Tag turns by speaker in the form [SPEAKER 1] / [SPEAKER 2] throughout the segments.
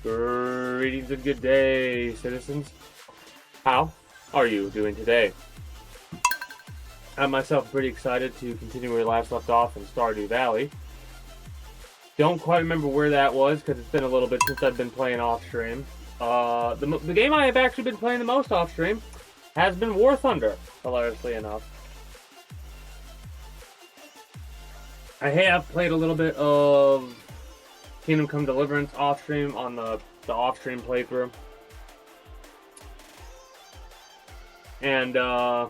[SPEAKER 1] Greetings and good day, citizens. How are you doing today? I'm myself pretty excited to continue where we last left off in Stardew Valley. Don't quite remember where that was because it's been a little bit since I've been playing off stream. The game I have actually been playing the most off stream has been War Thunder, hilariously enough. I have played a little bit of Kingdom Come Deliverance off stream on the off stream playthrough. And I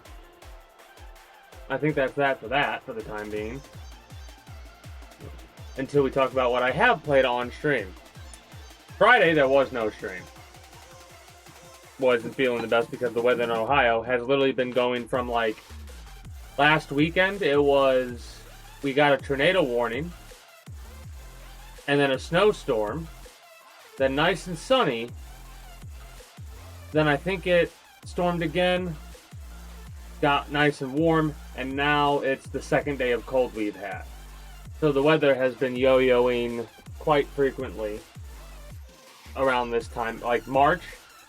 [SPEAKER 1] think that's that for the time being. Until we talk about what I have played on stream. Friday there was no stream. Wasn't feeling the best because the weather in Ohio has literally been going from like last weekend we got a tornado warning and then a snowstorm, then nice and sunny, then I think it stormed again, got nice and warm, and now it's the second day of cold we've had. So the weather has been yo-yoing quite frequently around this time. Like March,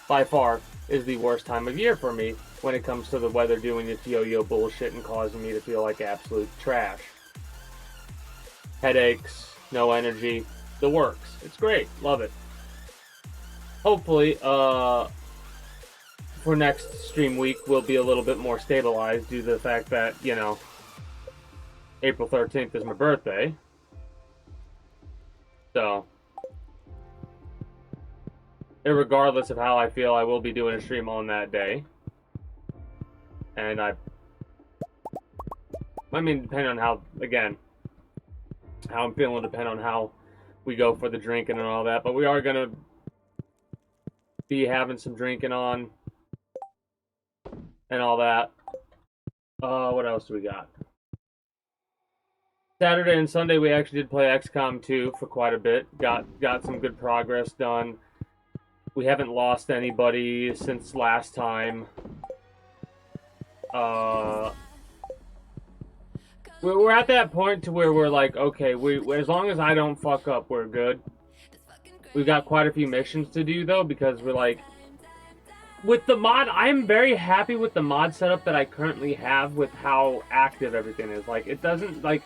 [SPEAKER 1] by far, is the worst time of year for me when it comes to the weather doing its yo-yo bullshit and causing me to feel like absolute trash. Headaches, no energy, the works. It's great. Love it. Hopefully, for next stream week, we'll be a little bit more stabilized due to the fact that, you know, April 13th is my birthday. So, irregardless of how I feel, I will be doing a stream on that day. And I mean, depending on how, again, how I'm feeling, depend on how we go for the drinking and all that. But we are going to be having some drinking on and all that. What else do we got? Saturday and Sunday we actually did play XCOM 2 for quite a bit. Got some good progress done. We haven't lost anybody since last time. We're at that point to where we're like, okay, as long as I don't fuck up, we're good. We've got quite a few missions to do though, because we're like, with the mod, I'm very happy with the mod setup that I currently have with how active everything is. Like, it doesn't, like,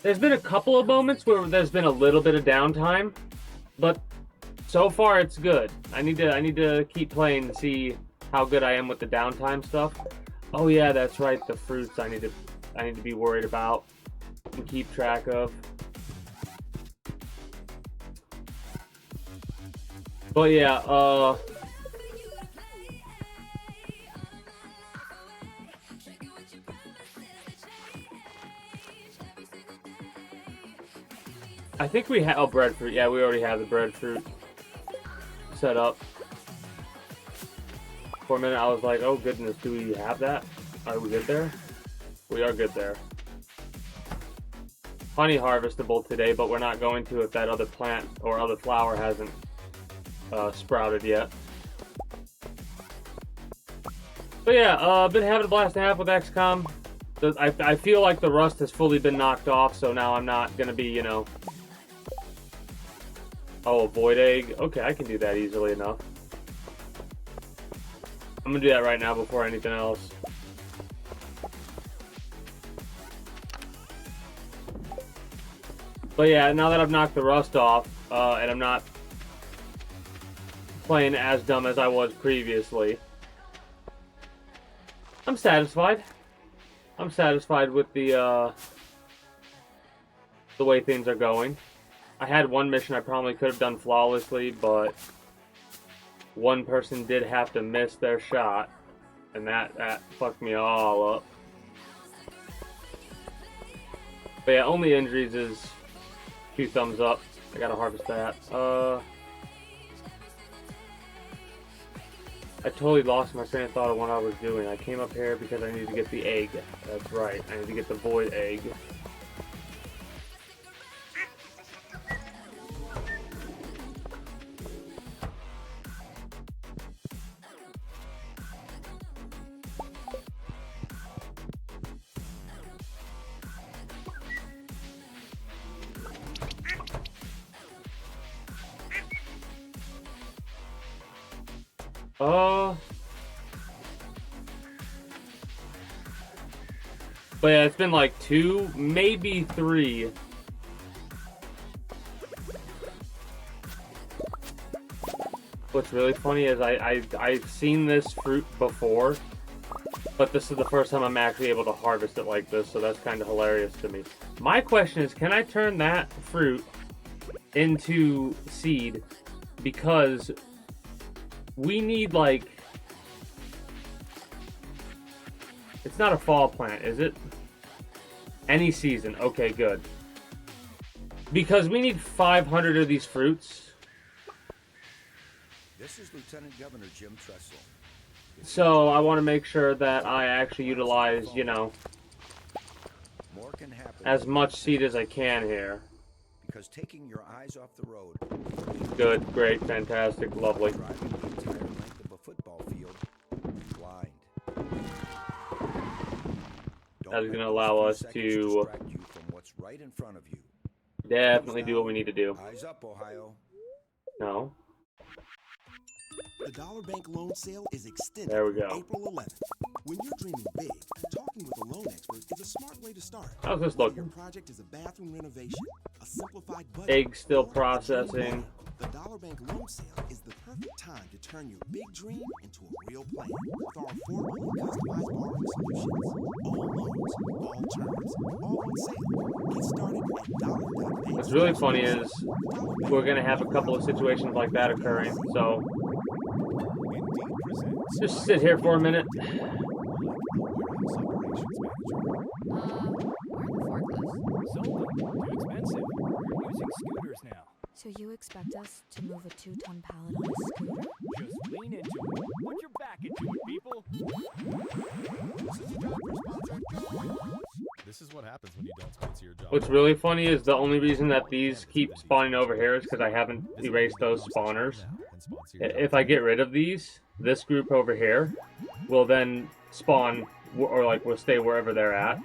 [SPEAKER 1] there's been a couple of moments where there's been a little bit of downtime, but so far it's good. I need to keep playing to see how good I am with the downtime stuff. Oh yeah, that's right, the fruits I need to be worried about and keep track of. But yeah, I think we have breadfruit. Yeah, we already have the breadfruit set up. For a minute, I was like, "Oh goodness, do we have that? Are we good there?" We are good there. Honey harvestable today, but we're not going to if that other plant or other flower hasn't sprouted yet. But yeah, been having a blast and a half with XCOM. I feel like the rust has fully been knocked off, so now I'm not gonna be, you know. Oh, a void egg. Okay, I can do that easily enough. I'm gonna do that right now before anything else. But yeah, now that I've knocked the rust off, and I'm not playing as dumb as I was previously, I'm satisfied. I'm satisfied with the way things are going. I had one mission I probably could have done flawlessly, but one person did have to miss their shot, and that fucked me all up. But yeah, only injuries is 2 thumbs up. I gotta harvest that. I totally lost my train of thought of what I was doing. I came up here because I needed to get the egg. That's right, I need to get the void egg. But yeah, it's been like 2, maybe 3. What's really funny is I've seen this fruit before, but this is the first time I'm actually able to harvest it like this, so that's kind of hilarious to me. My question is, can I turn that fruit into seed? Because we need, like... It's not a fall plant, is it? Any season. Okay, good. Because we need 500 of these fruits.
[SPEAKER 2] This is Lieutenant Governor Jim Tressel.
[SPEAKER 1] So I want to make sure that I actually utilize, you know,
[SPEAKER 2] More can happen
[SPEAKER 1] as much seed as I can here.
[SPEAKER 2] because taking your eyes off the road.
[SPEAKER 1] Good, great, fantastic, lovely.
[SPEAKER 2] Driving the entire length of a football field blind.
[SPEAKER 1] That is going to allow us to
[SPEAKER 2] distract you from what's right in front of you.
[SPEAKER 1] definitely do what we need to do.
[SPEAKER 2] Eyes up, Ohio.
[SPEAKER 1] No.
[SPEAKER 3] The Dollar Bank loan sale is extended
[SPEAKER 1] There we go.
[SPEAKER 3] April 11th. When you're dreaming big, talking with a loan expert is a smart way to start.
[SPEAKER 1] How's this
[SPEAKER 3] Whether
[SPEAKER 1] looking?
[SPEAKER 3] your project is a bathroom renovation, a simplified budget,
[SPEAKER 1] Egg still
[SPEAKER 3] or a dream
[SPEAKER 1] processing.
[SPEAKER 3] home, the Dollar Bank loan sale is the perfect time to turn your big dream into a real plan. With our affordable and customized borrowing solutions, all loans, all terms, all on sale. Get started at dollar.bank.
[SPEAKER 1] What's really funny is we're going to have a couple of situations like that occurring, so just sit here for a minute.
[SPEAKER 4] Scooters now.
[SPEAKER 5] So you expect us to move a 2-ton pallet on a scooter?
[SPEAKER 4] Just lean into it. Put your back into it, people.
[SPEAKER 6] This is what happens when you don't sponsor your job.
[SPEAKER 1] What's really funny is the only reason that these keep spawning over here is because I haven't erased those spawners. If I get rid of these, this group over here will then spawn, or like will stay wherever they're at.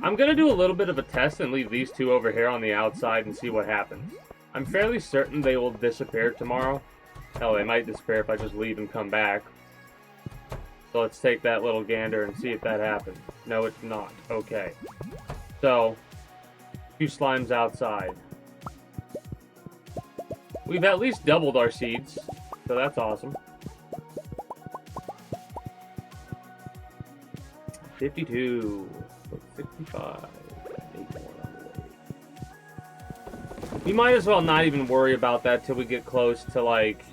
[SPEAKER 1] I'm going to do a little bit of a test and leave these two over here on the outside and see what happens. I'm fairly certain they will disappear tomorrow. Hell, they might disappear if I just leave and come back. So let's take that little gander and see if that happens. No, it's not. Okay. So, 2 slimes outside. We've at least doubled our seeds, so that's awesome. 52. 65. 8 more on the way. We might as well not even worry about that till we get close to, like,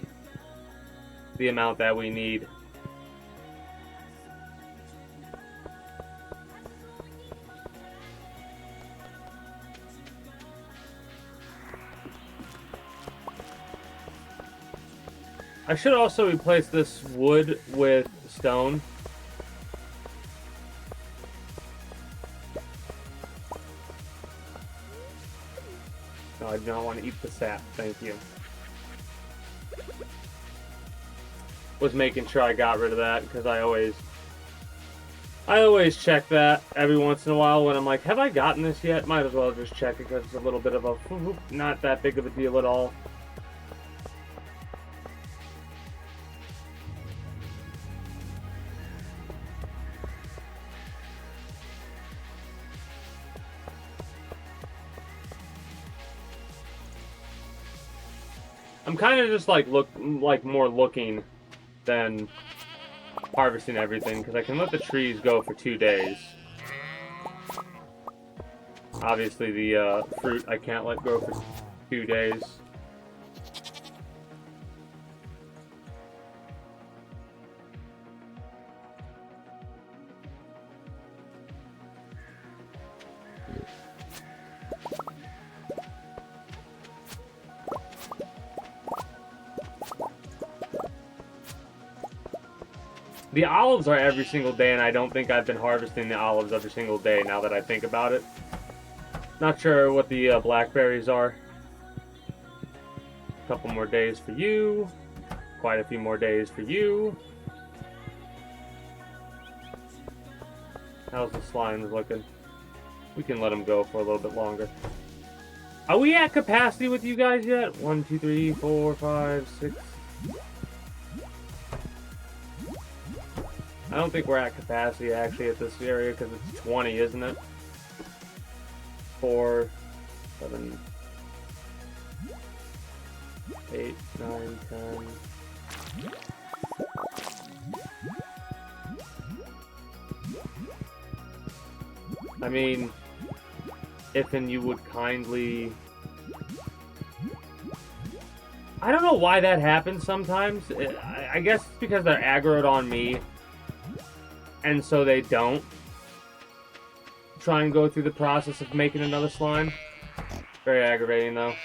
[SPEAKER 1] the amount that we need. I should also replace this wood with stone. No, I do not want to eat the sap. Thank you. Was making sure I got rid of that because I always check that every once in a while when I'm like, have I gotten this yet? Might as well just check it because it's a little bit of a not that big of a deal at all. I'm kind of just like more looking than harvesting everything because I can let the trees go for 2 days. Obviously the fruit I can't let go for 2 days. The olives are every single day, and I don't think I've been harvesting the olives every single day now that I think about it. Not sure what the blackberries are. A couple more days for you. Quite a few more days for you. How's the slimes looking? We can let them go for a little bit longer. Are we at capacity with you guys yet? 1, 2, 3, 4, 5, 6... I don't think we're at capacity actually at this area because it's 20, isn't it? 4, 7, 8, 9, 10. I mean, if and you would kindly... I don't know why that happens sometimes. I guess it's because they're aggroed on me. And so they don't try and go through the process of making another slime. Very aggravating, though.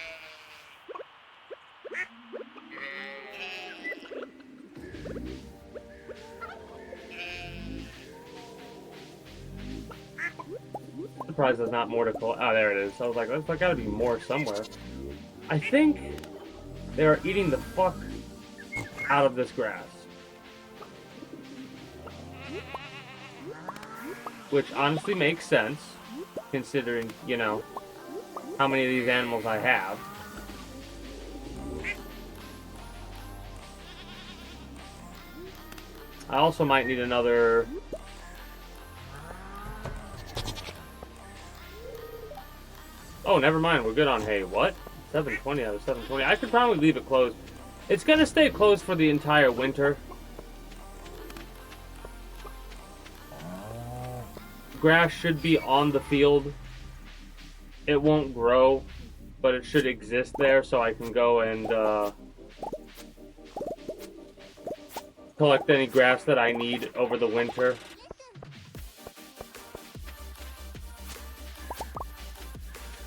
[SPEAKER 1] Surprised there's not more to collect. Oh, there it is. I was like, there's gotta be more somewhere. I think they are eating the fuck out of this grass. Which honestly makes sense, considering, you know, how many of these animals I have. I also might need another... Oh, never mind. We're good on hay. What? 720 out of 720. I could probably leave it closed. It's going to stay closed for the entire winter. Grass should be on the field. It won't grow, but it should exist there so I can go and collect any grass that I need over the winter.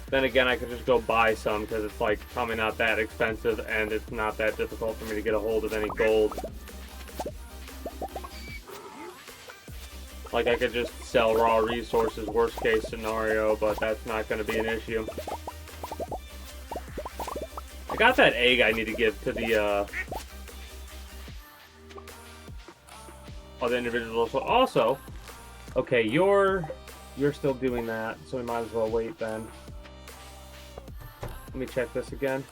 [SPEAKER 1] Then again, I could just go buy some because it's like probably not that expensive and it's not that difficult for me to get a hold of any gold. Like I could just sell raw resources, worst case scenario, but that's not going to be an issue. I got that egg I need to give to the other individuals. Also, okay, you're still doing that, so we might as well wait then. Let me check this again.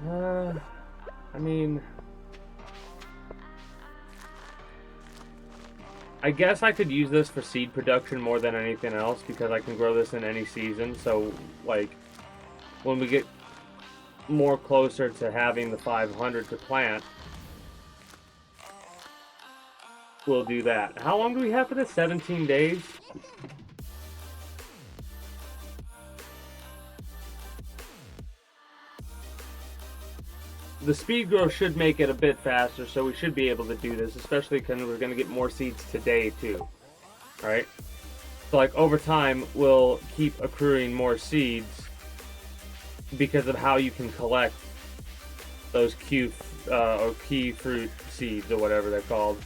[SPEAKER 1] I mean, I guess I could use this for seed production more than anything else because I can grow this in any season. So, like, when we get more closer to having the 500 to plant, we'll do that. How long do we have for this? 17 days? The speed growth should make it a bit faster, so we should be able to do this, especially because we're going to get more seeds today, too. Alright? So, like, over time, we'll keep accruing more seeds because of how you can collect those key fruit seeds, or whatever they're called.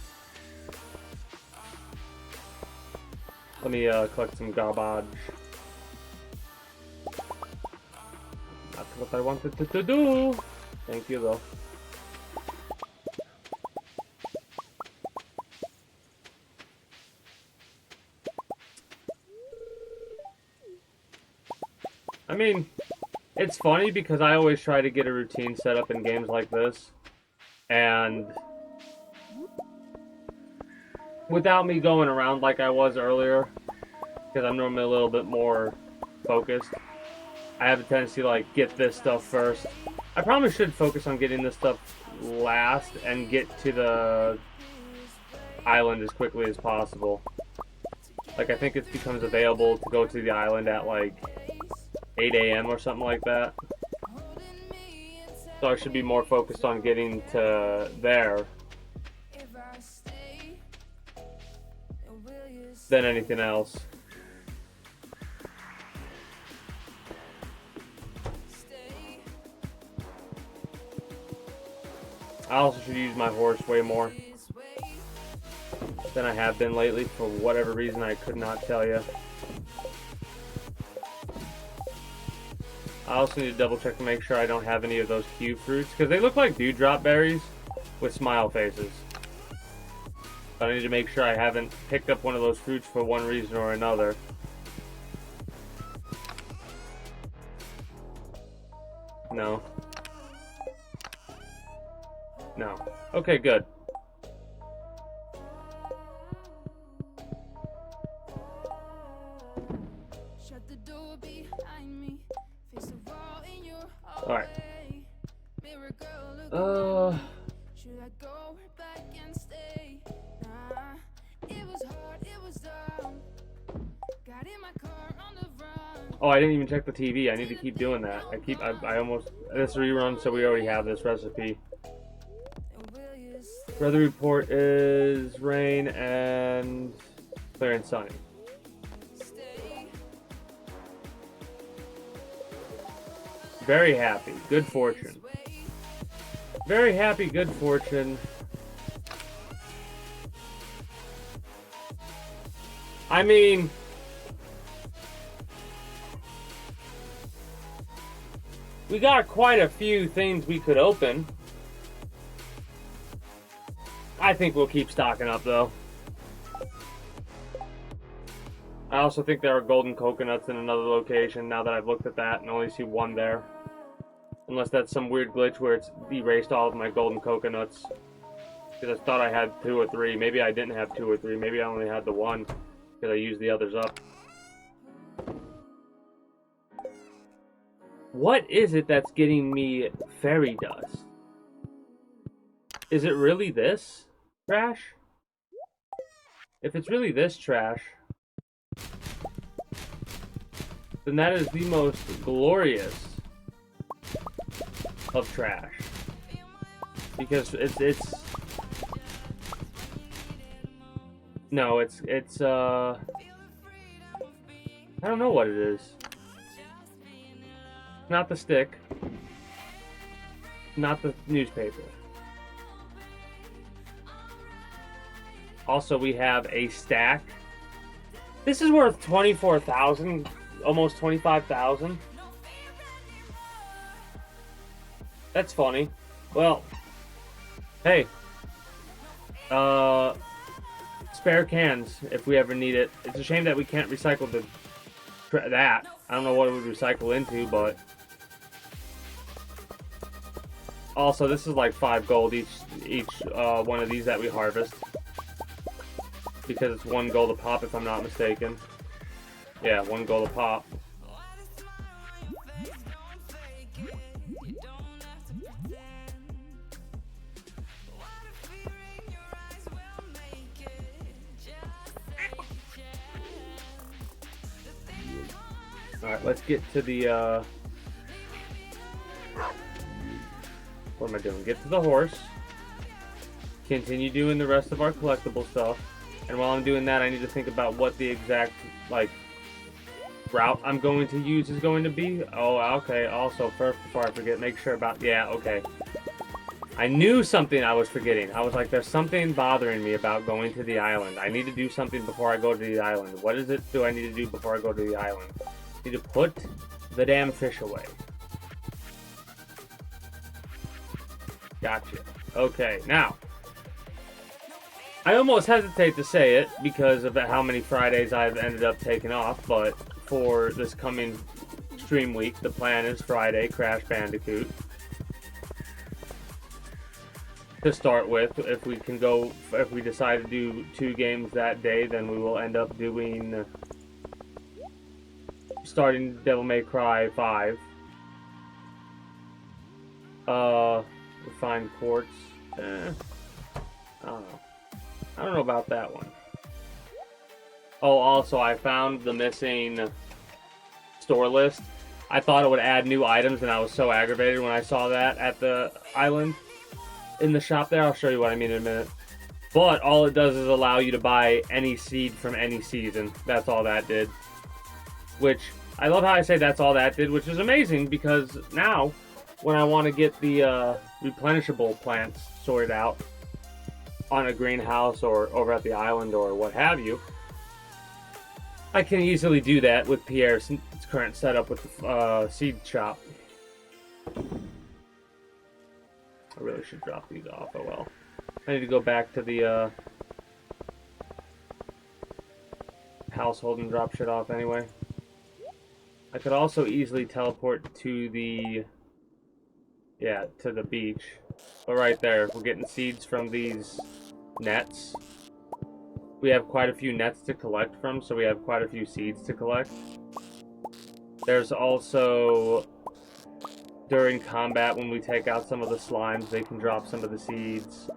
[SPEAKER 1] Let me collect some garbage. That's what I wanted to do. Thank you, though. I mean, it's funny because I always try to get a routine set up in games like this. And without me going around like I was earlier, because I'm normally a little bit more focused, I have a tendency to, like, get this stuff first. I probably should focus on getting this stuff last and get to the island as quickly as possible. Like, I think it becomes available to go to the island at, like, 8 AM or something like that. So I should be more focused on getting to there than anything else. I also should use my horse way more than I have been lately for whatever reason I could not tell you. I also need to double check to make sure I don't have any of those cube fruits because they look like dewdrop berries with smile faces. But I need to make sure I haven't picked up one of those fruits for one reason or another. No. No. Okay, good. Alright. Oh, I didn't even check the TV. I need to keep doing that. I almost, this rerun, so we already have this recipe. Weather report is rain and clear and sunny. Very happy. Good fortune. Very happy. Good fortune. I mean, we got quite a few things we could open. I think we'll keep stocking up, though. I also think there are golden coconuts in another location now that I've looked at that and only see one there. Unless that's some weird glitch where it's erased all of my golden coconuts. Because I thought I had 2 or 3. Maybe I didn't have 2 or 3. Maybe I only had the 1. Because I used the others up. What is it that's getting me fairy dust? Is it really this trash? If it's really this trash, then that is the most glorious of trash. Because it's no, it's I don't know what it is. Not the stick. Not the newspaper. Also, we have a stack. This is worth 24,000, almost 25,000. That's funny. Well, hey, spare cans if we ever need it. It's a shame that we can't recycle that. I don't know what it would recycle into, but also this is like 5 gold each one of these that we harvest. Because it's 1 gold a pop, if I'm not mistaken. Yeah, 1 gold a pop. Alright, let's get to the, what am I doing? Get to the horse. Continue doing the rest of our collectible stuff. And while I'm doing that, I need to think about what the exact, like, route I'm going to use is going to be. Oh, okay. Also, first, before I forget, make sure about, yeah, okay. I knew something I was forgetting. I was like, there's something bothering me about going to the island. I need to do something before I go to the island. What is it do I need to do before I go to the island? I need to put the damn fish away. Gotcha. Okay, now. I almost hesitate to say it because of how many Fridays I've ended up taking off, but for this coming stream week, the plan is Friday, Crash Bandicoot. To start with, if we can go, if we decide to do 2 games that day, then we will end up doing, starting Devil May Cry 5. Refined quartz. I don't know. I don't know about that one. Oh, also, I found the missing store list. I thought it would add new items, and I was so aggravated when I saw that at the island. In the shop there, I'll show you what I mean in a minute. But all it does is allow you to buy any seed from any season. That's all that did. Which, I love how I say that's all that did, which is amazing, because now, when I want to get the replenishable plants sorted out, on a greenhouse or over at the island or what have you, I can easily do that with Pierre's current setup with the seed shop. I really should drop these off. Oh well. I need to go back to the household and drop shit off anyway. I could also easily teleport to the to the beach. But right there, we're getting seeds from these nets. We have quite a few nets to collect from, so we have quite a few seeds to collect. There's also, during combat, when we take out some of the slimes, they can drop some of the seeds.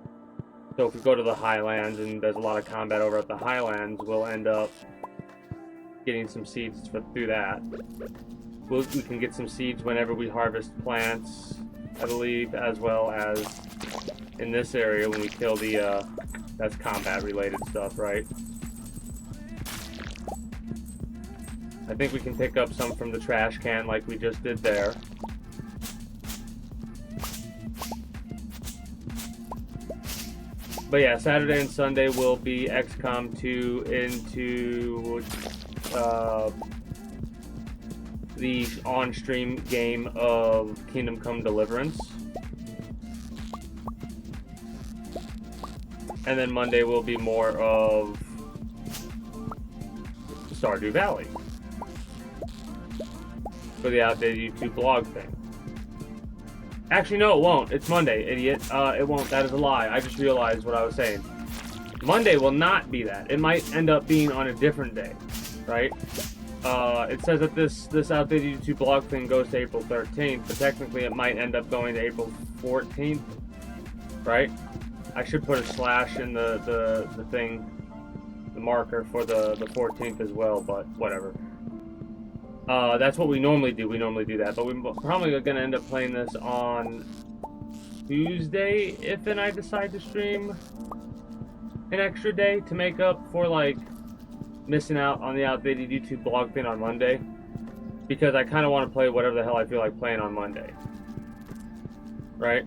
[SPEAKER 1] So if we go to the Highlands and there's a lot of combat over at the Highlands, we'll end up getting some seeds through that. We can get some seeds whenever we harvest plants, I believe, as well as in this area when we kill the, that's combat related stuff, right? I think we can pick up some from the trash can like we just did there. But yeah, Saturday and Sunday will be XCOM 2 into the on-stream game of Kingdom Come Deliverance. And then Monday will be more of Stardew Valley for the outdated YouTube blog thing. Actually, no, it won't. It's Monday, idiot. It won't. That is a lie. I just realized what I was saying. Monday will not be that. It might end up being on a different day, right? It says that this outdated YouTube blog thing goes to April 13th, but technically it might end up going to April 14th, right? I should put a slash in the thing, the marker for the 14th as well, but whatever. That's what we normally do. We normally do that, but we're probably going to end up playing this on Tuesday if and I decide to stream an extra day to make up for, like, missing out on the outdated YouTube blog thing on Monday, because I kind of want to play whatever the hell I feel like playing on Monday, right?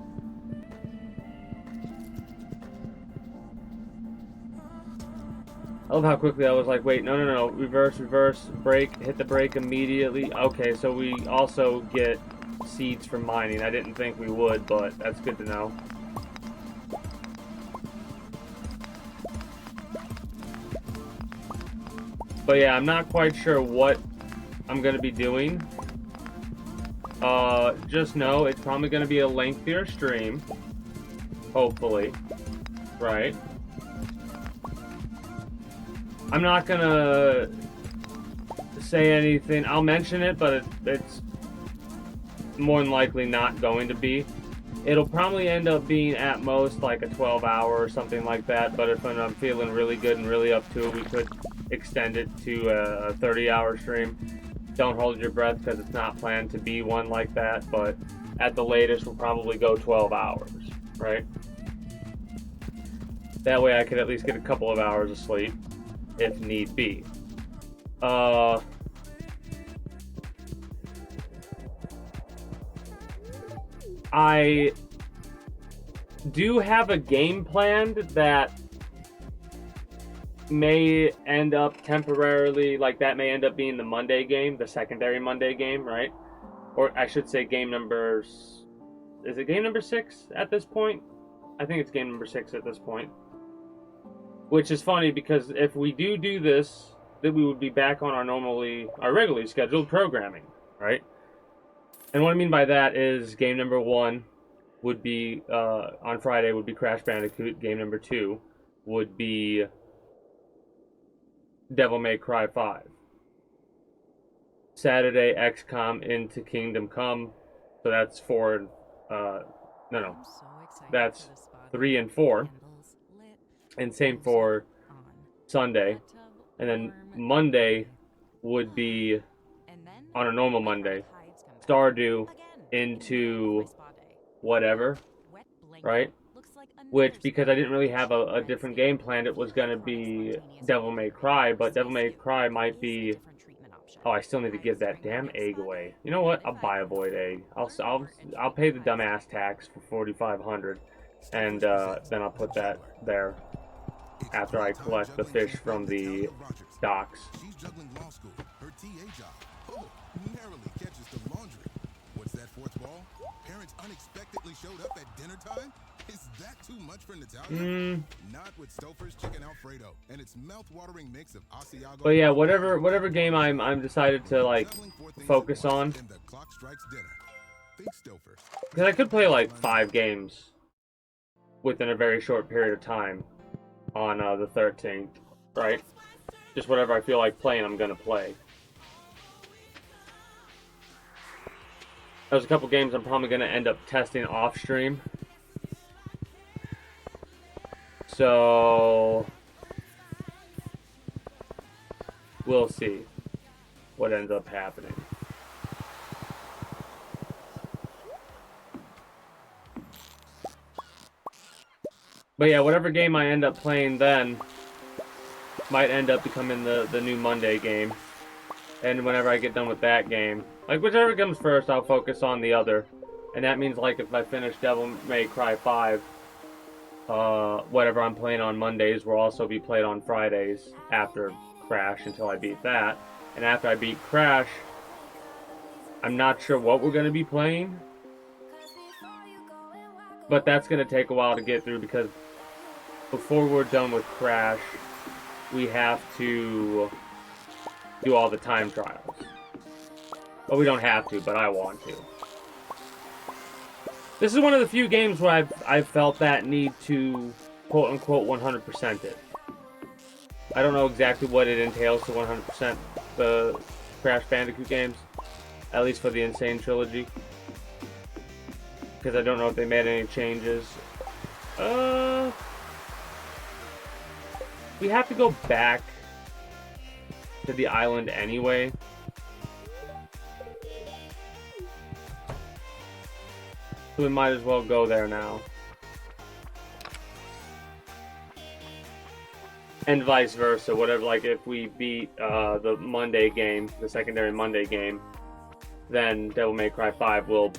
[SPEAKER 1] I love how quickly I was like, wait, no, reverse, brake, hit the brake immediately. Okay, so we also get seeds from mining. I didn't think we would, but that's good to know. But yeah, I'm not quite sure what I'm going to be doing. Just know it's probably going to be a lengthier stream. Hopefully. Right? I'm not going to say anything. I'll mention it, but it's more than likely not going to be. It'll probably end up being at most like a 12-hour or something like that, but if I'm feeling really good and really up to it, we could extend it to a 30-hour stream. Don't hold your breath because it's not planned to be one like that, but at the latest we'll probably go 12 hours, right? That way I could at least get a couple of hours of sleep if need be. I do have a game planned that may end up temporarily, like that may end up being the Monday game, the secondary Monday game, right? Or I should say game number, is it game number 6 at this point? I think it's game number 6 at this point. Which is funny because if we do this, then we would be back on our regularly scheduled programming, right? And what I mean by that is game number 1 would be, on Friday would be Crash Bandicoot. Game number 2 would be Devil May Cry 5. Saturday, XCOM into Kingdom Come. So that's 4, that's 3 and 4. And same for Sunday. And then Monday would be, on a normal Monday, Stardew into whatever, right? Which, because I didn't really have a different game planned, it was going to be Devil May Cry, but Devil May Cry might be... Oh, I still need to give that damn egg away. You know what? I'll buy a void egg. I'll pay the dumbass tax for 4,500, and then I'll put that there after I collect the fish from the docks.
[SPEAKER 3] She's juggling law school, her TA job. Oh, narrowly catches the laundry. What's that fourth ball? Parents unexpectedly showed up at dinner time? Is that too much for Natalia? Not with Stouffer's Chicken Alfredo and its mouth-watering mix of Asiago.
[SPEAKER 1] But yeah, whatever game I'm decided to like focus on.
[SPEAKER 3] The clock strikes dinner. Think Stouffer.
[SPEAKER 1] Because I could play like 5 games within a very short period of time on the 13th, right? Just whatever I feel like playing, I'm gonna play. There's a couple games I'm probably going to end up testing off stream. So we'll see what ends up happening. But yeah, whatever game I end up playing then might end up becoming the new Monday game. And whenever I get done with that game, like whichever comes first, I'll focus on the other. And that means like if I finish Devil May Cry 5, whatever I'm playing on Mondays will also be played on Fridays after Crash until I beat that. And after I beat Crash, I'm not sure what we're going to be playing. But that's going to take a while to get through because before we're done with Crash, we have to do all the time trials. Well, we don't have to, but I want to. This is one of the few games where I've felt that need to quote-unquote 100% it. I don't know exactly what it entails to 100% the Crash Bandicoot games, at least for the Insane Trilogy. Because I don't know if they made any changes. We have to go back to the island anyway. So we might as well go there now. And vice versa, whatever, like if we beat the Monday game, the secondary Monday game, then Devil May Cry 5 will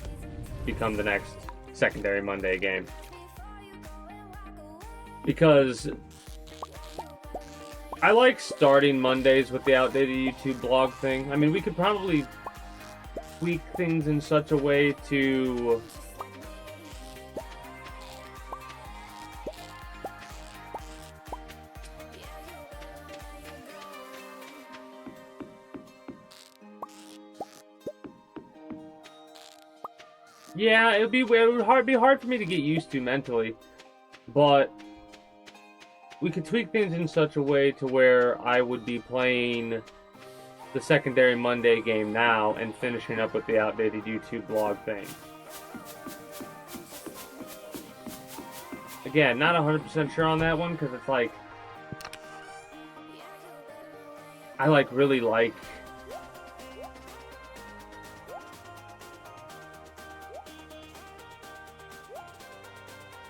[SPEAKER 1] become the next secondary Monday game. Because I like starting Mondays with the outdated YouTube blog thing. I mean, we could probably tweak things in such a way to yeah, it would be hard for me to get used to mentally, but we could tweak things in such a way to where I would be playing the secondary Monday game now and finishing up with the outdated YouTube blog thing. Again, not 100% sure on that one because it's like I really like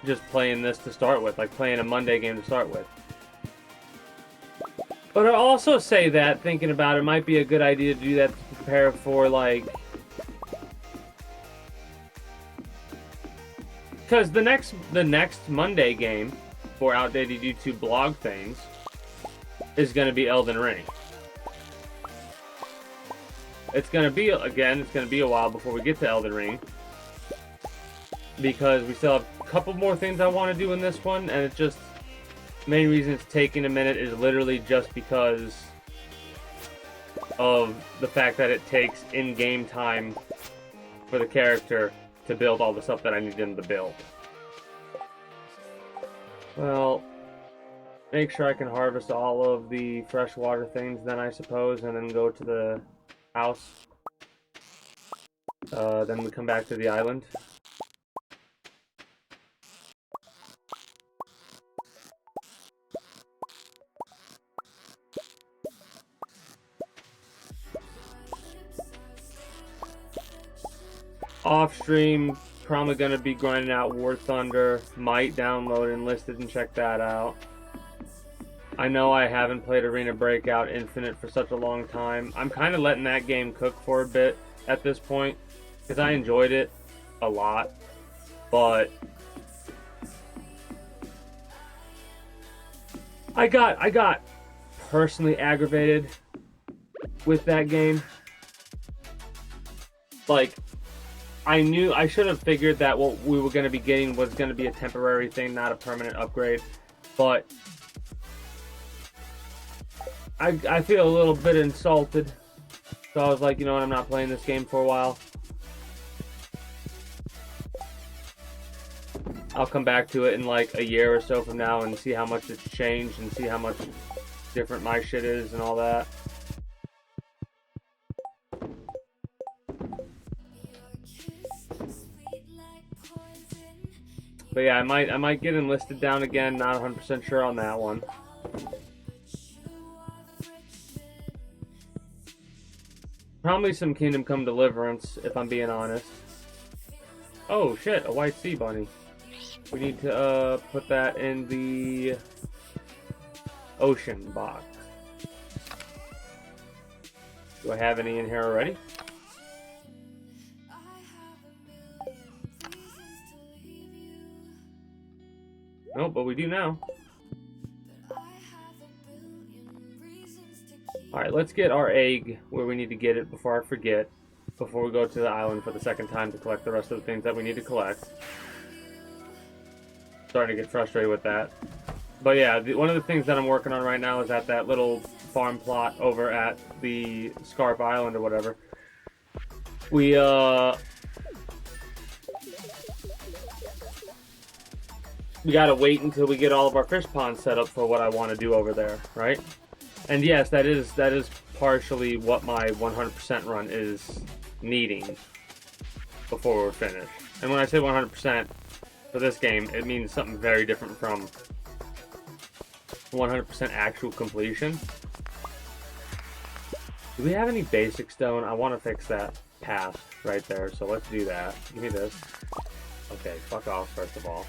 [SPEAKER 1] just playing this to start with, like playing a Monday game to start with. But I'll also say that, thinking about it, might be a good idea to do that to prepare for, like... Because the next Monday game for outdated YouTube blog things is going to be Elden Ring. It's going to be, again, it's going to be a while before we get to Elden Ring. Because we still have a couple more things I want to do in this one, and it's just... main reason it's taking a minute is literally just because of the fact that it takes in-game time for the character to build all the stuff that I need them to build. Well, make sure I can harvest all of the freshwater things then, I suppose, and then go to the house. Then we come back to the island. Off stream, probably gonna be grinding out War Thunder. Might download Enlisted and check that out. I know I haven't played Arena Breakout Infinite for such a long time. I'm kind of letting that game cook for a bit at this point because I enjoyed it a lot, but I got personally aggravated with that game. Like, I should have figured that what we were going to be getting was going to be a temporary thing, not a permanent upgrade. But I feel a little bit insulted. So I was like, you know what, I'm not playing this game for a while. I'll come back to it in like a year or so from now and see how much it's changed and see how much different my shit is and all that. But yeah, I might get him listed down again. Not 100% sure on that one. Probably some Kingdom Come Deliverance, if I'm being honest. Oh shit, a white sea bunny. We need to put that in the ocean box. Do I have any in here already? No, but we do now. Alright, let's get our egg where we need to get it before I forget. Before we go to the island for the second time to collect the rest of the things that we need to collect. Starting to get frustrated with that. But yeah, one of the things that I'm working on right now is at that little farm plot over at the Scarp Island or whatever. We gotta wait until we get all of our fish ponds set up for what I want to do over there, right? And yes, that is partially what my 100% run is needing before we're finished. And when I say 100% for this game, it means something very different from 100% actual completion. Do we have any basic stone? I want to fix that path right there, so let's do that. Give me this. Okay, fuck off, first of all.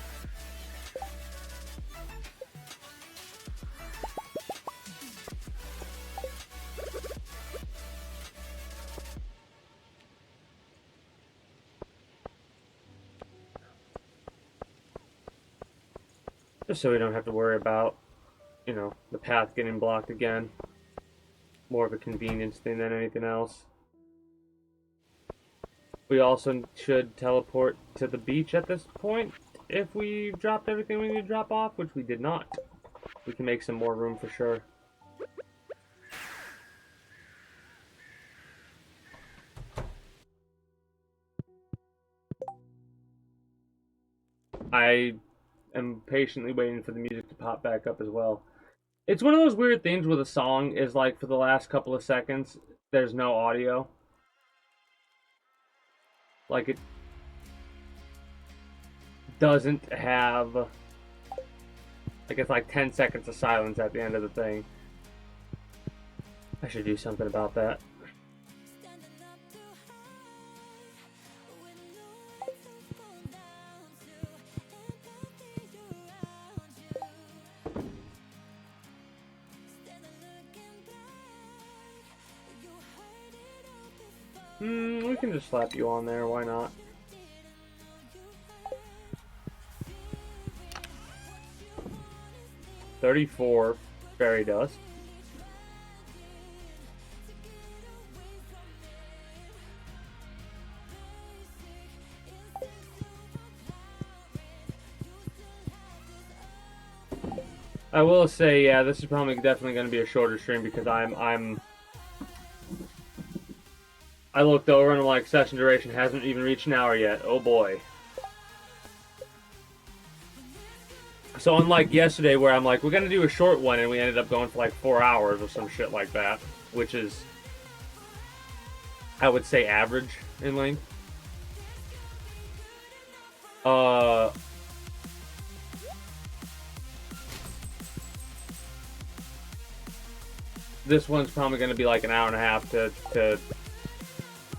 [SPEAKER 1] Just so we don't have to worry about, you know, the path getting blocked again. More of a convenience thing than anything else. We also should teleport to the beach at this point if we dropped everything we need to drop off, which we did not. We can make some more room for sure. I am patiently waiting for the music to pop back up as well. It's one of those weird things where the song is like for the last couple of seconds, there's no audio. Like it doesn't have, like it's like 10 seconds of silence at the end of the thing. I should do something about that. We can just slap you on there, why not? $34 fairy dust. I will say, yeah, this is probably definitely going to be a shorter stream because I looked over and I'm like, session duration hasn't even reached an hour yet. Oh boy. So unlike yesterday where I'm like, we're going to do a short one and we ended up going for like 4 hours or some shit like that, which is, I would say, average in length. This one's probably going to be like an hour and a half to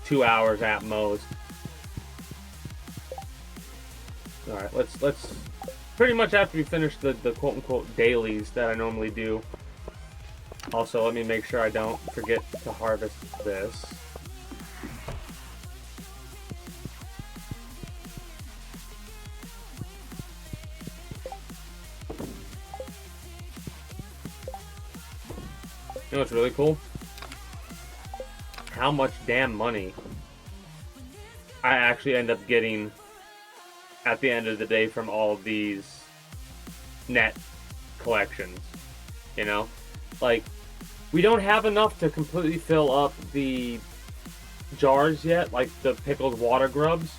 [SPEAKER 1] 2 hours at most. Alright, let's pretty much after we finish the quote-unquote dailies that I normally do. Also, let me make sure I don't forget to harvest this. You know what's really cool? How much damn money I actually end up getting at the end of the day from all of these net collections, you know? Like, we don't have enough to completely fill up the jars yet, like the pickled water grubs,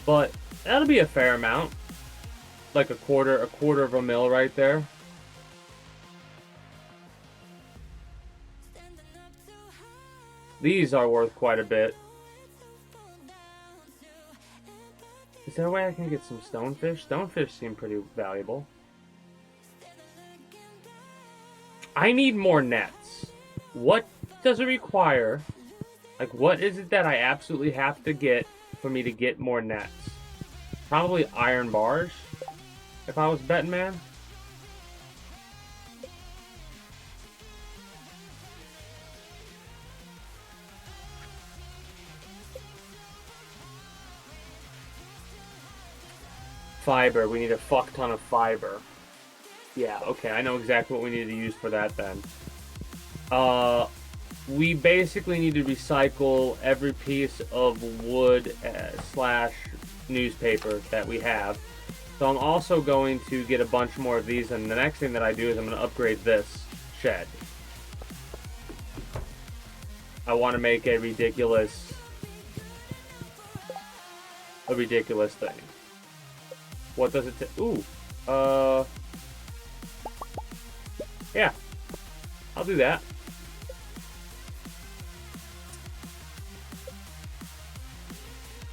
[SPEAKER 1] but that'll be a fair amount. Like a quarter of a mil right there. These are worth quite a bit. Is there a way I can get some stonefish? Stonefish seem pretty valuable. I need more nets. What does it require? Like, what is it that I absolutely have to get for me to get more nets? Probably iron bars, if I was betting man. Fiber. We need a fuck ton of fiber. Yeah, okay. I know exactly what we need to use for that then. We basically need to recycle every piece of wood slash newspaper that we have. So I'm also going to get a bunch more of these, and the next thing that I do is I'm going to upgrade this shed. I want to make a ridiculous thing. What does it take? Ooh. Yeah. I'll do that.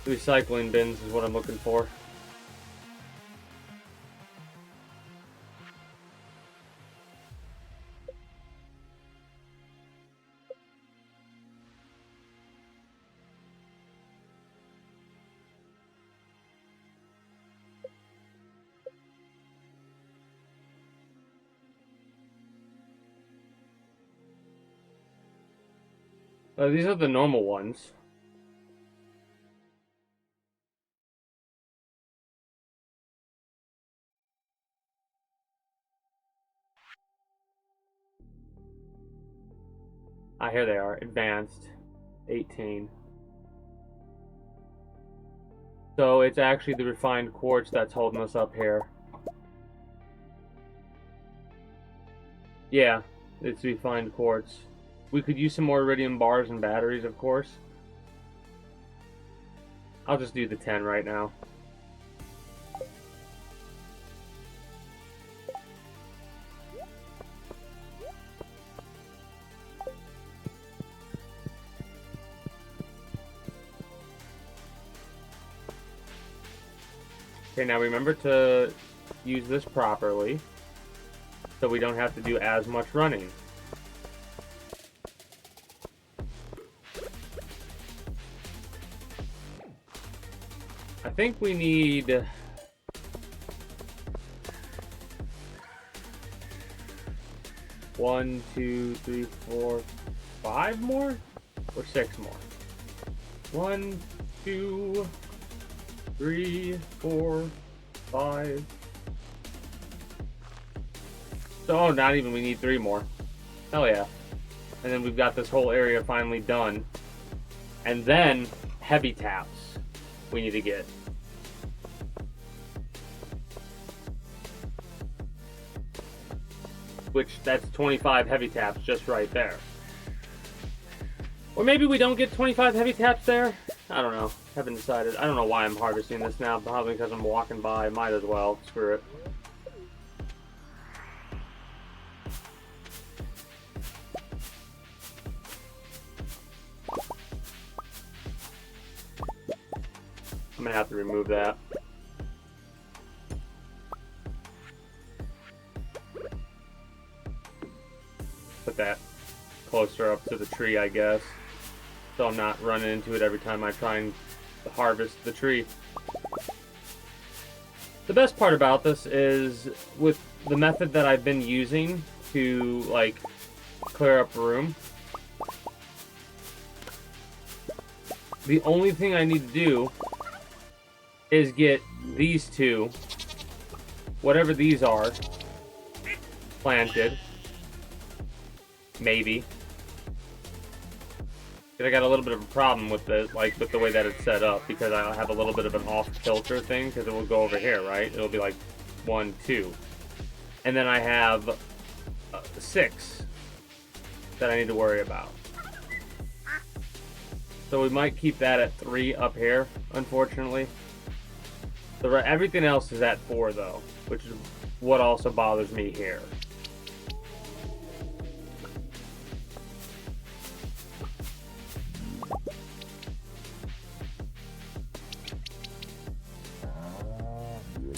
[SPEAKER 1] Recycling bins is what I'm looking for. These are the normal ones. Ah, here they are. Advanced. 18. So it's actually the refined quartz that's holding us up here. Yeah, it's refined quartz. We could use some more iridium bars and batteries, of course. I'll just do the 10 right now. Okay, now remember to use this properly so we don't have to do as much running. I think we need 1, 2, 3, 4, 5 more? Or 6 more? 1, 2, 3, 4, 5. So, oh, not even. We need 3 more. Hell yeah. And then we've got this whole area finally done. And then, heavy taps we need to get. Which, that's 25 heavy taps just right there. Or maybe we don't get 25 heavy taps there? I don't know. Haven't decided. I don't know why I'm harvesting this now. Probably because I'm walking by. Might as well. Screw it. I'm gonna have to remove that. Put that closer up to the tree, I guess. So I'm not running into it every time I try and harvest the tree. The best part about this is with the method that I've been using to, like, clear up room. The only thing I need to do is get these two, whatever these are, planted. Maybe. Because I got a little bit of a problem with the, like, with the way that it's set up, because I have a little bit of an off-kilter thing, because it will go over here, right? It'll be like 1, 2. And then I have 6 that I need to worry about. So we might keep that at 3 up here, unfortunately. Everything else is at 4, though, which is what also bothers me here.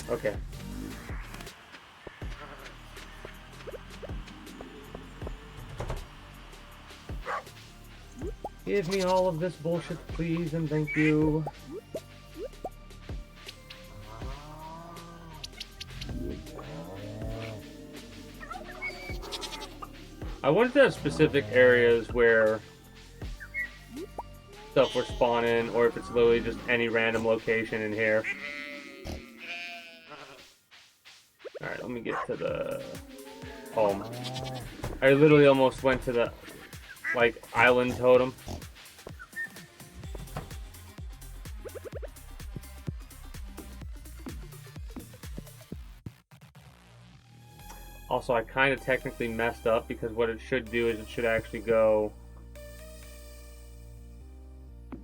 [SPEAKER 1] Okay. Give me all of this bullshit, please, and thank you. I went to specific areas where stuff will spawn in, or if it's literally just any random location in here. Alright, let me get to the home. I literally almost went to the, like, island totem. Also, I kind of technically messed up because what it should do is it should actually go...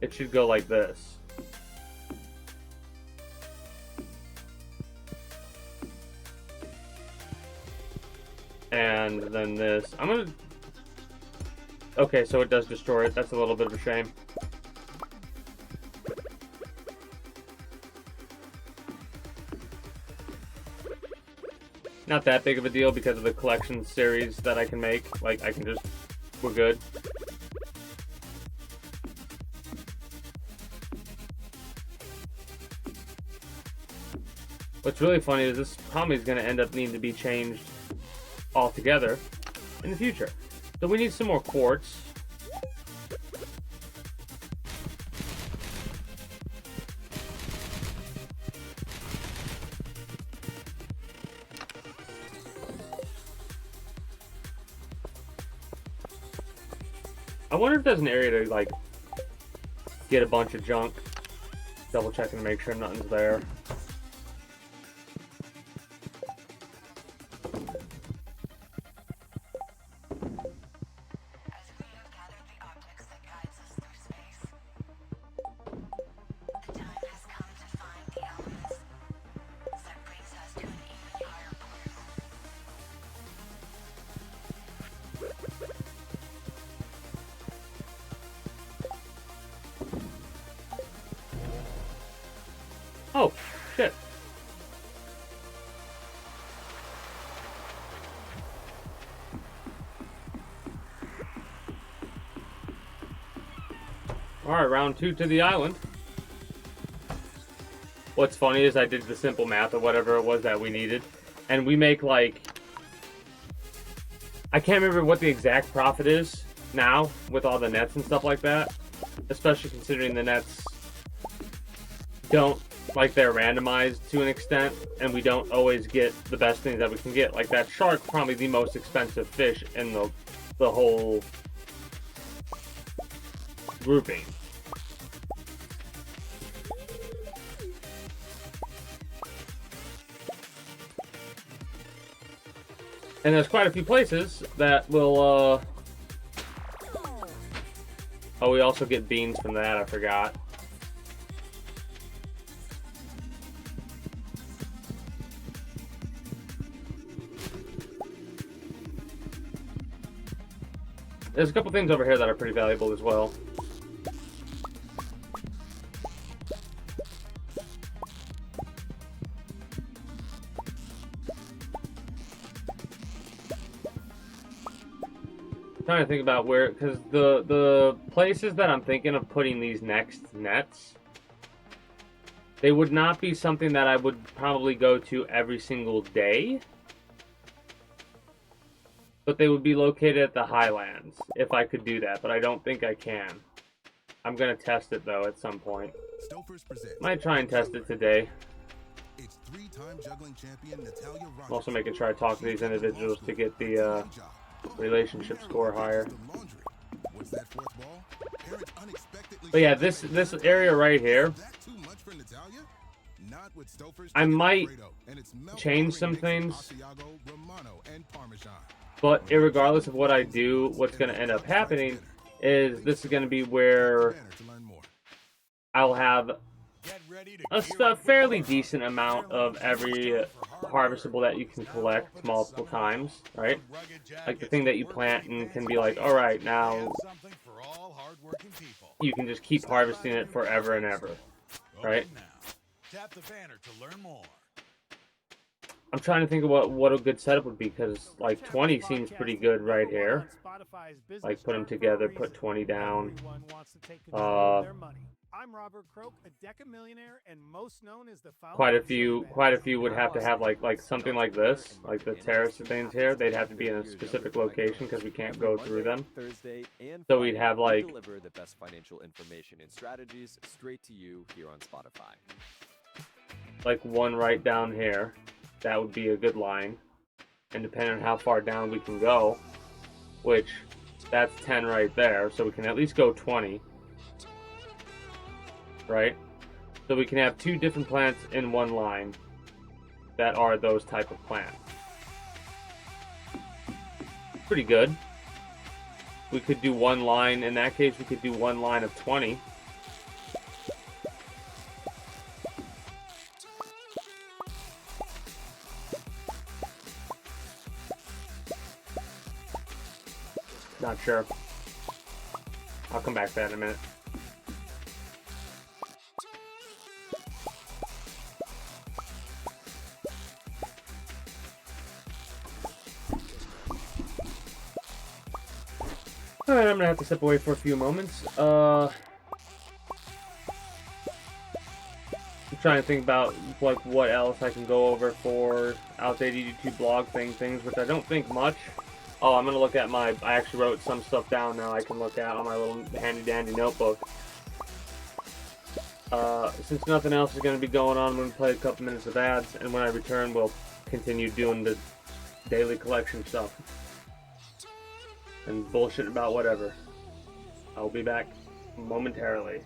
[SPEAKER 1] It should go like this. And then this. I'm gonna... Okay, so it does destroy it. That's a little bit of a shame. Not that big of a deal because of the collection series that I can make. Like, I can just... We're good. What's really funny is this probably is going to end up needing to be changed altogether in the future. So we need some more quartz. I wonder if there's an area to, like, get a bunch of junk. Double checking to make sure nothing's there. Oh, shit. Alright, round 2 to the island. What's funny is I did the simple math of whatever it was that we needed. And we make, like... I can't remember what the exact profit is now with all the nets and stuff like that. Especially considering the nets don't... Like, they're randomized to an extent, and we don't always get the best things that we can get. Like, that shark, probably the most expensive fish in the whole grouping. And there's quite a few places that will, Oh, we also get beans from that, I forgot. There's a couple things over here that are pretty valuable as well. I'm trying to think about where, because the places that I'm thinking of putting these next nets, they would not be something that I would probably go to every single day. But they would be located at the Highlands, if I could do that, but I don't think I can. I'm gonna test it, though, at some point. Might try and test it today. I'm also making sure I talk to these individuals to get the relationship score higher. But yeah, this area right here, I might change some things. But irregardless of what I do, what's going to end up happening is this is going to be where I'll have a fairly decent amount of every harvestable that you can collect multiple times, right? Like the thing that you plant and can be like, all right, now you can just keep harvesting it forever and ever, right?
[SPEAKER 4] Tap the banner to learn more.
[SPEAKER 1] I'm trying to think of what a good setup would be, because like 20 seems pretty good right here. Like put them together, put 20 down.
[SPEAKER 4] I'm Robert Croak, a Deca millionaire and most known as the founder
[SPEAKER 1] Quite a
[SPEAKER 4] of
[SPEAKER 1] few would have to have like something like this, like the terrace things here. They'd have to be in a specific location because we can't go through them.
[SPEAKER 7] Thursday, and
[SPEAKER 1] So we'd have, like-
[SPEAKER 7] deliver the best financial information and strategies straight to you here on Spotify.
[SPEAKER 1] Like one right down here. That would be a good line. And depending on how far down we can go, which that's 10 right there, so we can at least go 20. Right? So we can have 2 different plants in one line that are those type of plants. Pretty good. We could do one line, in that case we could do one line of 20. Not sure. I'll come back to that in a minute. Alright, I'm gonna have to step away for a few moments. I'm trying to think about like what else I can go over for outdated YouTube blog things, which I don't think much. Oh, I'm gonna look at I actually wrote some stuff down now I can look at on my little handy dandy notebook. Since nothing else is gonna be going on, I'm gonna play a couple minutes of ads, and when I return, we'll continue doing the daily collection stuff. And bullshit about whatever. I'll be back momentarily.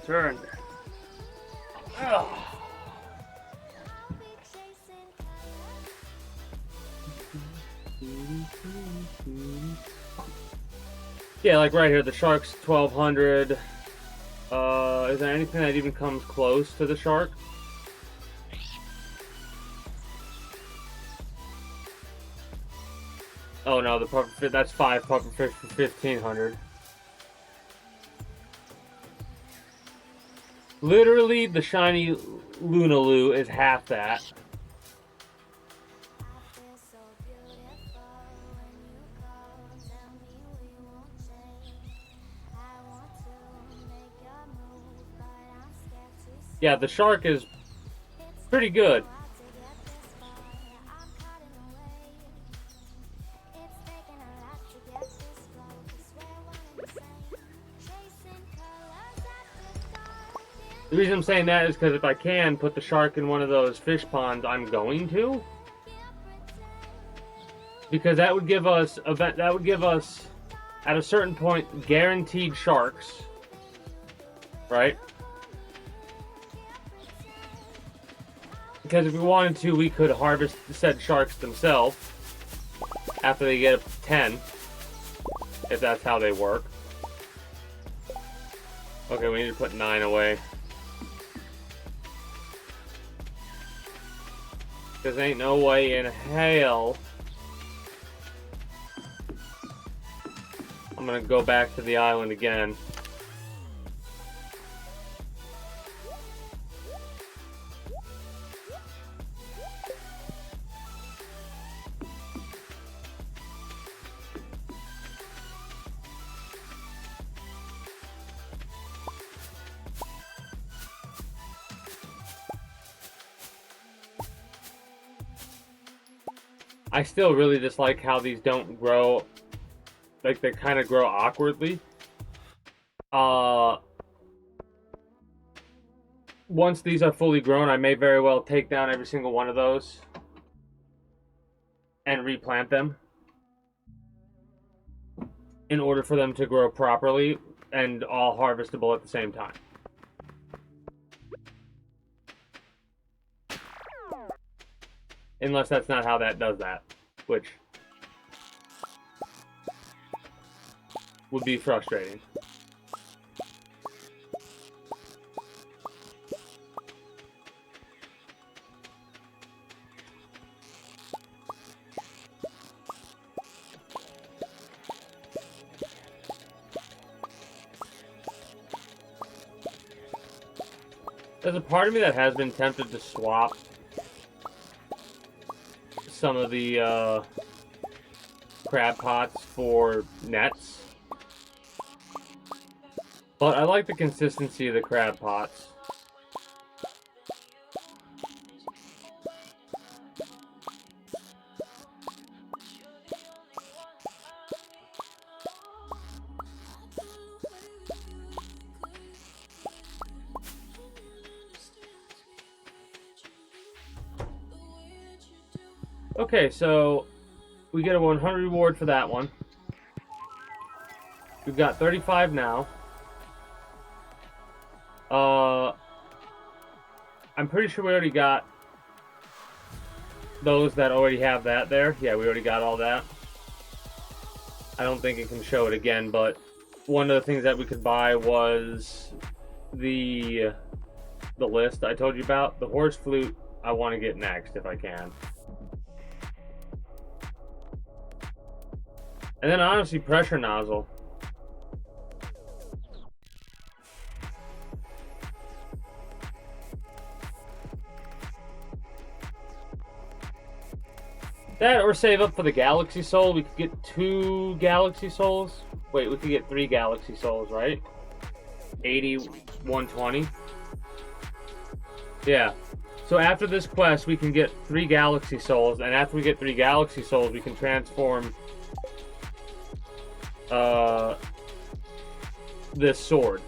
[SPEAKER 1] turn. Ugh. Yeah, like right here, the shark's 1200. Is there anything that even comes close to the shark? Oh no, the pufferfish, that's 5 pufferfish for 1500. Literally, the shiny Lunaloo is half that. Yeah, the shark is pretty good. The reason I'm saying that is because if I can put the shark in one of those fish ponds, I'm going to. Because that would give us at a certain point guaranteed sharks, right? Because if we wanted to, we could harvest said sharks themselves after they get up to 10, if that's how they work. Okay, we need to put 9 away. Because ain't no way in hell I'm gonna go back to the island again. I still really dislike how these don't grow, like they kind of grow awkwardly. Once these are fully grown, I may very well take down every single one of those and replant them in order for them to grow properly and all harvestable at the same time. Unless that's not how that does that, which would be frustrating. There's a part of me that has been tempted to swap some of the crab pots for nets, but I like the consistency of the crab pots. Okay, so we get a 100 reward for that one. We've got 35 now. I'm pretty sure we already got those that already have that there. Yeah, we already got all that. I don't think it can show it again, but one of the things that we could buy was the list I told you about. The horse flute I want to get next if I can. And then honestly, pressure nozzle. That or save up for the Galaxy Soul. We could get 2 Galaxy Souls. Wait, we could get 3 Galaxy Souls, right? 80, 120. Yeah. So after this quest, we can get 3 Galaxy Souls. And after we get 3 Galaxy Souls, we can transform this sword.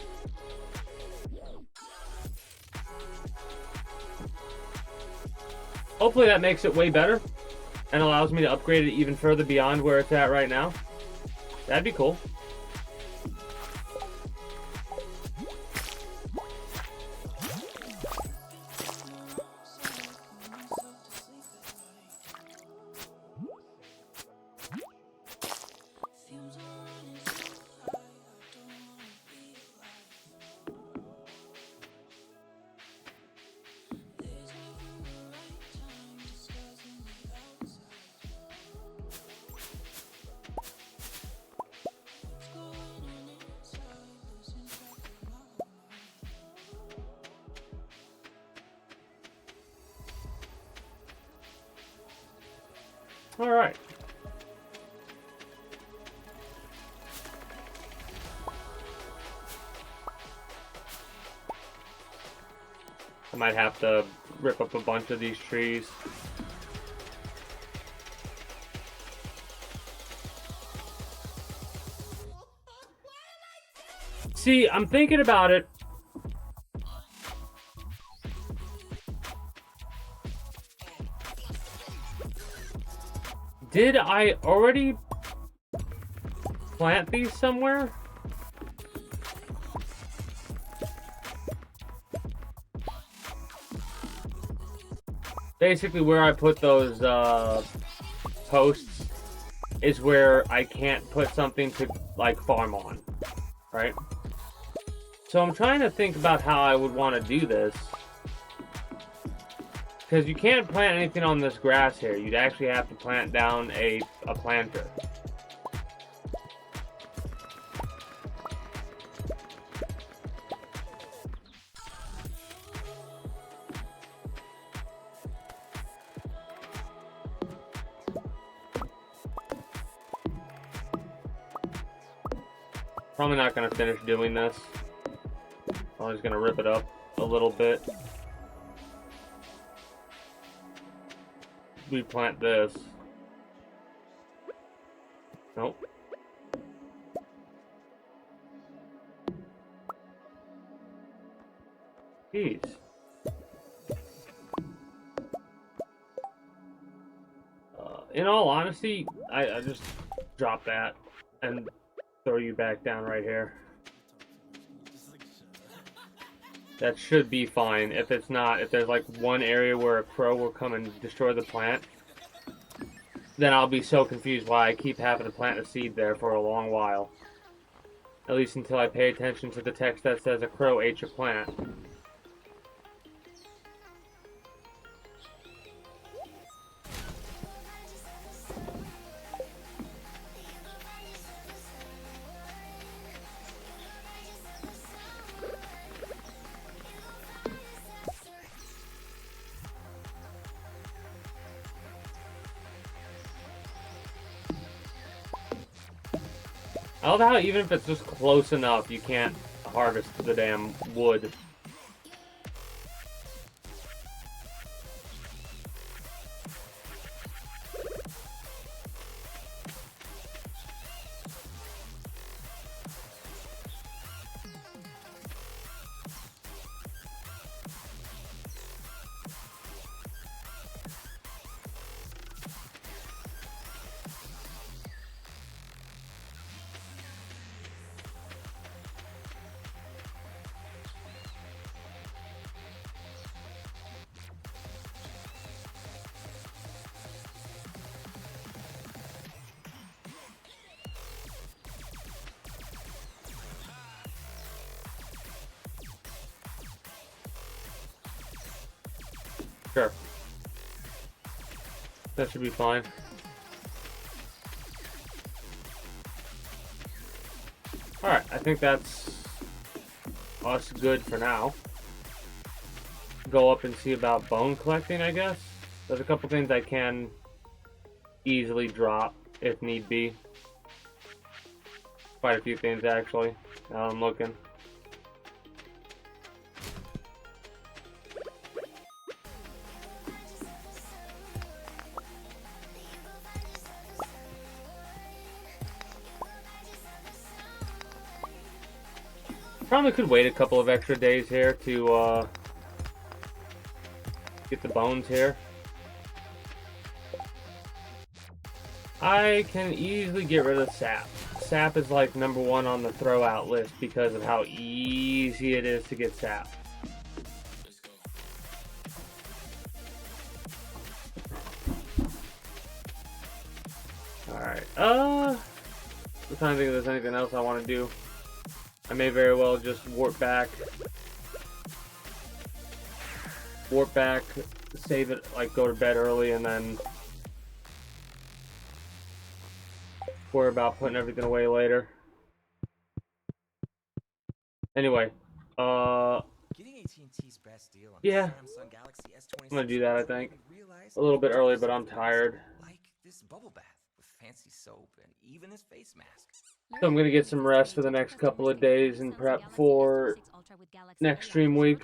[SPEAKER 1] Hopefully that makes it way better and allows me to upgrade it even further beyond where it's at right now. That'd be cool. Alright. I might have to rip up a bunch of these trees. See, I'm thinking about it. Did I already plant these somewhere? Basically, where I put those posts is where I can't put something to, like, farm on, right? So I'm trying to think about how I would want to do this. Because you can't plant anything on this grass here. You'd actually have to plant down a planter. Probably not going to finish doing this. I'm just going to rip it up a little bit. Replant this. Nope. Jeez. In all honesty, I just drop that and throw you back down right here. That should be fine. If it's not, if there's like one area where a crow will come and destroy the plant, then I'll be so confused why I keep having to plant a seed there for a long while. At least until I pay attention to the text that says a crow ate your plant. I love how even if it's just close enough, you can't harvest the damn wood. Sure. That should be fine. Alright, I think that's us good for now. Go up and see about bone collecting, I guess. There's a couple things I can easily drop if need be. Quite a few things actually, now I'm looking. Probably could wait a couple of extra days here to get the bones here. I can easily get rid of sap. Sap is like #1 on the throw out list because of how easy it is to get sap. Alright, I'm trying to think if there's anything else I want to do. I may very well just warp back, save it, like go to bed early, and then worry about putting everything away later. Anyway,
[SPEAKER 8] Getting AT&T's best deal on
[SPEAKER 1] yeah,
[SPEAKER 8] Samsung Galaxy S26
[SPEAKER 1] I'm gonna do that, I think.
[SPEAKER 8] realize
[SPEAKER 1] A little bit early, but I'm tired.
[SPEAKER 8] like this this bubble bath with fancy soap and even his face mask.
[SPEAKER 1] So I'm gonna get some rest for the next couple of days and prep for next stream week.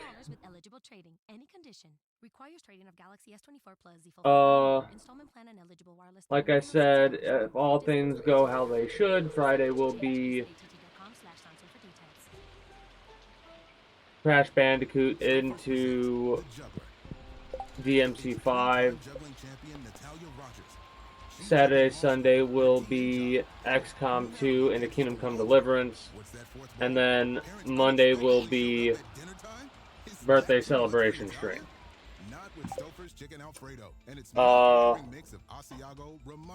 [SPEAKER 1] Like I said, if all things go how they should, Friday will be Crash Bandicoot into DMC5. Saturday, Sunday will be XCOM 2 into Kingdom Come Deliverance. And then Monday will be birthday celebration stream.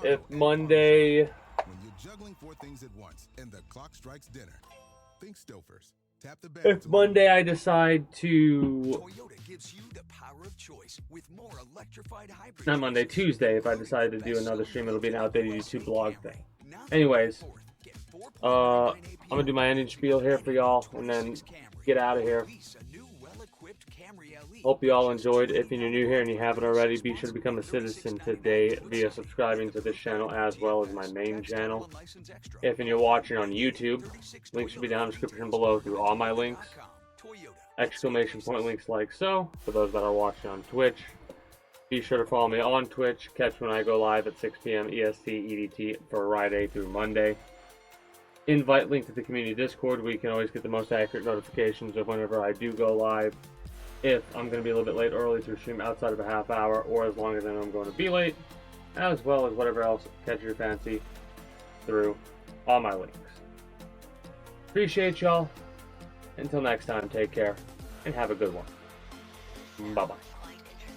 [SPEAKER 1] If Monday... If Monday I decide to... Not Monday, Tuesday, if I decide to do another stream, it'll be an outdated YouTube blog thing. Anyways, I'm gonna do my ending spiel here for y'all, and then get out of here. Hope you all enjoyed. If you're new here and you haven't already, be sure to become a citizen today via subscribing to this channel as well as my main channel. If you're watching on YouTube, links should be down in the description below through all my links. Exclamation point links like so. For those that are watching on Twitch, be sure to follow me on Twitch. Catch when I go live at 6 p.m. EST EDT for Friday through Monday. Invite link to the community Discord where you can always get the most accurate notifications of whenever I do go live. If I'm going to be a little bit late early through stream outside of a half hour, or as long as I know I'm going to be late, as well as whatever else catches your fancy through all my links. Appreciate y'all. Until next time, take care and have a good one. Bye-bye.